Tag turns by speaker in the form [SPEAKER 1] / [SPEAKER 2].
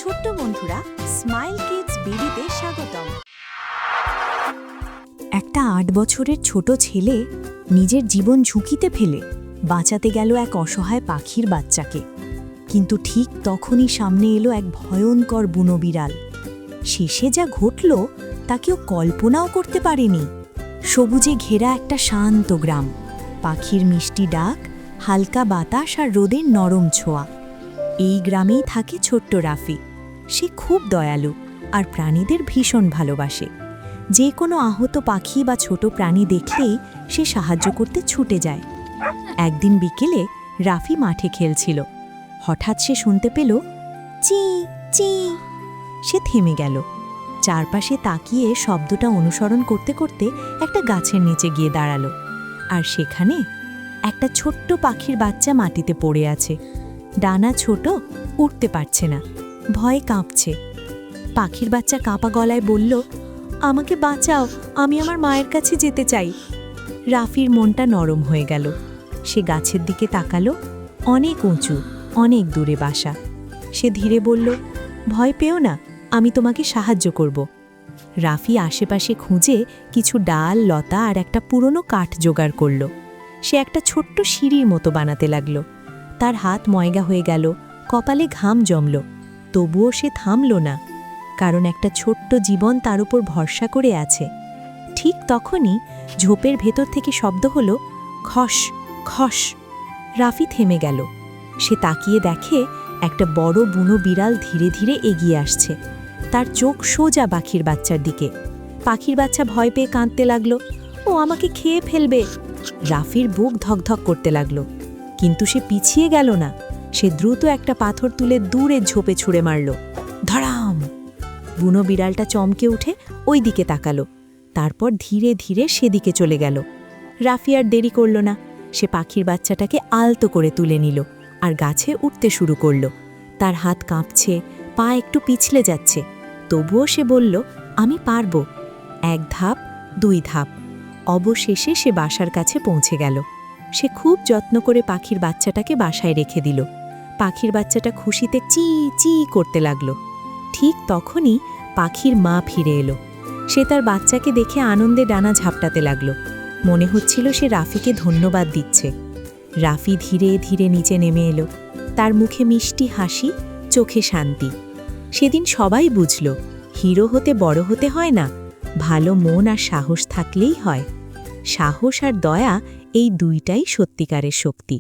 [SPEAKER 1] ছোট্ট বন্ধুরা, smile kids বেবিতে স্বাগতম। একটা ৮ বছরের ছোট ছেলে নিজের জীবন ঝুঁকিতে ফেলে বাঁচাতে গেল এক অসহায় পাখির বাচ্চাকে। কিন্তু ঠিক তখনই সামনে এলো এক ভয়ঙ্কর বুনো বিড়াল। শেষে যা ঘটল তা কেউ কল্পনাও করতে পারেনি। সবুজে ঘেরা একটা শান্ত গ্রাম, পাখির মিষ্টি ডাক, হালকা বাতাস আর রোদের নরম ছোঁয়া। এই গ্রামেই থাকে ছোট্ট রাফি। সে খুব দয়ালু আর প্রাণীদের ভীষণ ভালোবাসে। যে কোনো আহত পাখি বা ছোট প্রাণী দেখলেই সে সাহায্য করতে ছুটে যায়। একদিন বিকেলে রাফি মাঠে খেলছিল। হঠাৎ সে শুনতে পেল চি চি। সে থেমে গেল। চারপাশে তাকিয়ে শব্দটা অনুসরণ করতে করতে একটা গাছের নিচে গিয়ে দাঁড়ালো। আর সেখানে একটা ছোট্ট পাখির বাচ্চা মাটিতে পড়ে আছে। ডানা ছোট, উঠতে পারছে না, ভয়ে কাঁপছে। পাখির বাচ্চা কাঁপা গলায় বলল, আমাকে বাঁচাও, আমি আমার মায়ের কাছে যেতে চাই। রাফির মনটা নরম হয়ে গেল। সে গাছের দিকে তাকালো। অনেক উঁচু, অনেক দূরে বাসা। সে ধীরে বলল, ভয় পেও না, আমি তোমাকে সাহায্য করব। রাফি আশেপাশে খুঁজে কিছু ডাল, লতা আর একটা পুরনো কাঠ জোগাড় করল। সে একটা ছোট্ট সিঁড়ির মতো বানাতে লাগল। তার হাত ময়গা হয়ে গেল, কপালে ঘাম জমল। তবুও সে থামল না, কারণ একটা ছোট্ট জীবন তার উপর ভরসা করে আছে। ঠিক তখনই ঝোপের ভেতর থেকে শব্দ হলো খস খস। রাফি থেমে গেল। সে তাকিয়ে দেখে একটা বড় বুনো বিড়াল ধীরে ধীরে এগিয়ে আসছে। তার চোখ সোজা পাখির বাচ্চার দিকে। পাখির বাচ্চা ভয় পেয়ে কাঁদতে লাগলো, ও আমাকে খেয়ে ফেলবে। রাফির বুক ধকধক করতে লাগলো, কিন্তু সে পিছিয়ে গেল না। সে দ্রুত একটা পাথর তুলে দূরে ঝোপে ছুঁড়ে মারল। ধড়াম! বুনো বিড়ালটা চমকে উঠে ওই দিকে তাকালো, তারপর ধীরে ধীরে সেদিকে চলে গেল। রাফি আর দেরি করল না। সে পাখির বাচ্চাটাকে আলতো করে তুলে নিল আর গাছে উঠতে শুরু করল। তার হাত কাঁপছে, পা একটু পিছলে যাচ্ছে, তবুও সে বলল, আমি পারব। ১ ধাপ, ২ ধাপ। অবশেষে সে বাসার কাছে পৌঁছে গেল। সে খুব যত্ন করে পাখির বাচ্চাটাকে বাসায় রেখে দিল। পাখির বাচ্চাটা খুশিতে চি চি করতে লাগলো। ঠিক তখনই পাখির মা ফিরে এলো। সে তার বাচ্চাকে দেখে আনন্দে ডানা ঝাপটাতে লাগলো। মনে হচ্ছিল সে রাফিকে ধন্যবাদ দিচ্ছে। রাফি ধীরে ধীরে নিচে নেমে এলো। তার মুখে মিষ্টি হাসি, চোখে শান্তি। সেদিন সবাই বুঝল, হিরো হতে বড় হতে হয় না, ভালো মন আর সাহস থাকলেই হয়। সাহস আর দয়া, এই দুইটাই সত্যিকারের শক্তি।